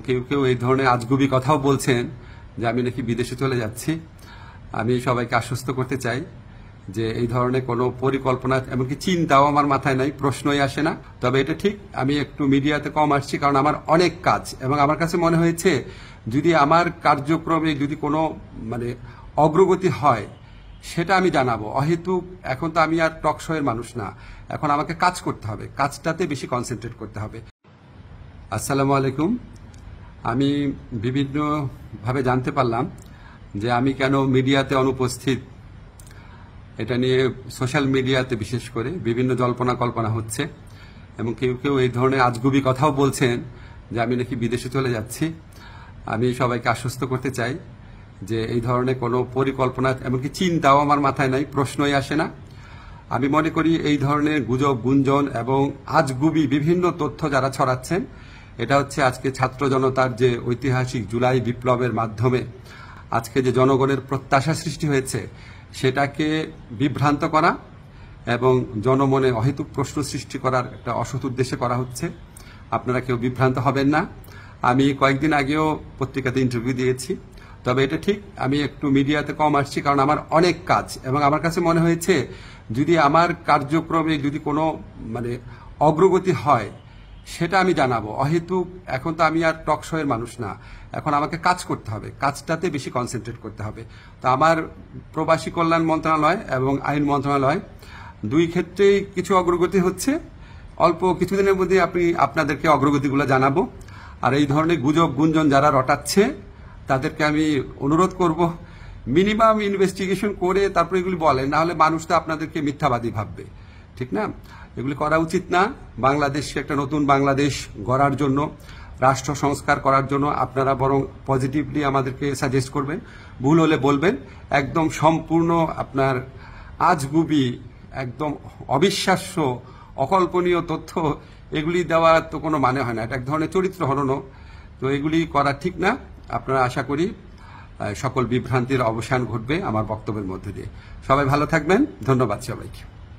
কেউ কেউ এই ধরনের আজগুবি কথাও বলছেন যে আমি নাকি বিদেশে চলে যাচ্ছি। আমি সবাইকে আশ্বস্ত করতে চাই যে এই ধরনের কোনো পরিকল্পনা এমনকি চিন্তাও আমার মাথায় নাই, প্রশ্নই আসে না। তবে এটা ঠিক আমি একটু মিডিয়াতে কম আসছি কারণ আমার অনেক কাজ, এবং আমার কাছে মনে হয়েছে যদি আমার কার্যক্রমে যদি কোনো অগ্রগতি হয় সেটা আমি জানাবো। অহেতুক এখন তো আমি আর টক শোয়ের মানুষ না, এখন আমাকে কাজ করতে হবে, কাজটাতে বেশি কনসেন্ট্রেট করতে হবে। আসসালামু আলাইকুম। আমি বিভিন্নভাবে জানতে পারলাম যে আমি কেন মিডিয়াতে অনুপস্থিত। এটা নিয়ে সোশ্যাল মিডিয়াতে বিশেষ করে বিভিন্ন জল্পনা কল্পনা হচ্ছে, এবং কেউ কেউ এই ধরনের আজগুবি কথাও বলছেন যে আমি নাকি বিদেশে চলে যাচ্ছি। আমি সবাইকে আশ্বস্ত করতে চাই যে এই ধরনের কোনো পরিকল্পনা এমনকি চিন্তাও আমার মাথায় নাই, প্রশ্নই আসে না। আমি মনে করি এই ধরনের গুজব, গুঞ্জন এবং আজগুবি বিভিন্ন তথ্য যারা ছড়াচ্ছেন, এটা হচ্ছে আজকে ছাত্র জনতার যে ঐতিহাসিক জুলাই বিপ্লবের মাধ্যমে আজকে যে জনগণের প্রত্যাশা সৃষ্টি হয়েছে সেটাকে বিভ্রান্ত করা এবং জনমনে অহেতুক প্রশ্ন সৃষ্টি করার একটা অসৎ উদ্দেশ্যে করা হচ্ছে। আপনারা কেউ বিভ্রান্ত হবেন না। আমি কয়েকদিন আগেও পত্রিকাতে ইন্টারভিউ দিয়েছি। তবে এটা ঠিক আমি একটু মিডিয়াতে কম আসছি কারণ আমার অনেক কাজ, এবং আমার কাছে মনে হয়েছে যদি আমার কার্যক্রমে যদি কোনো অগ্রগতি হয় সেটা আমি জানাবো। অহেতুক এখন তো আমি আর টক শোয়ের মানুষ না, এখন আমাকে কাজ করতে হবে, কাজটাতে বেশি কনসেন্ট্রেট করতে হবে। তো আমার প্রবাসী কল্যাণ মন্ত্রণালয় এবং আইন মন্ত্রণালয় দুই ক্ষেত্রেই কিছু অগ্রগতি হচ্ছে। অল্প কিছুদিনের মধ্যে আপনাদেরকে অগ্রগতিগুলো জানাবো। আর এই ধরনের গুজব গুঞ্জন যারা রটাচ্ছে তাদেরকে আমি অনুরোধ করব মিনিমাম ইনভেস্টিগেশন করে তারপরে এগুলি বলেন, না হলে মানুষ তো আপনাদেরকে মিথ্যাবাদী ভাববে, ঠিক না? এগুলি করা উচিত না। বাংলাদেশকে একটা নতুন বাংলাদেশ গড়ার জন্য, রাষ্ট্র সংস্কার করার জন্য আপনারা বরং পজিটিভলি আমাদেরকে সাজেস্ট করবেন, ভুল হলে বলবেন। একদম সম্পূর্ণ আপনার আজগুবি, একদম অবিশ্বাস্য, অকল্পনীয় তথ্য এগুলি দেওয়া তো কোনো মানে হয় না, এটা এক ধরনের চরিত্র হননও। তো এগুলি করা ঠিক না। আপনারা আশা করি সকল বিভ্রান্তির অবসান ঘটবে আমার বক্তব্যের মধ্যে দিয়ে। সবাই ভালো থাকবেন। ধন্যবাদ সবাইকে।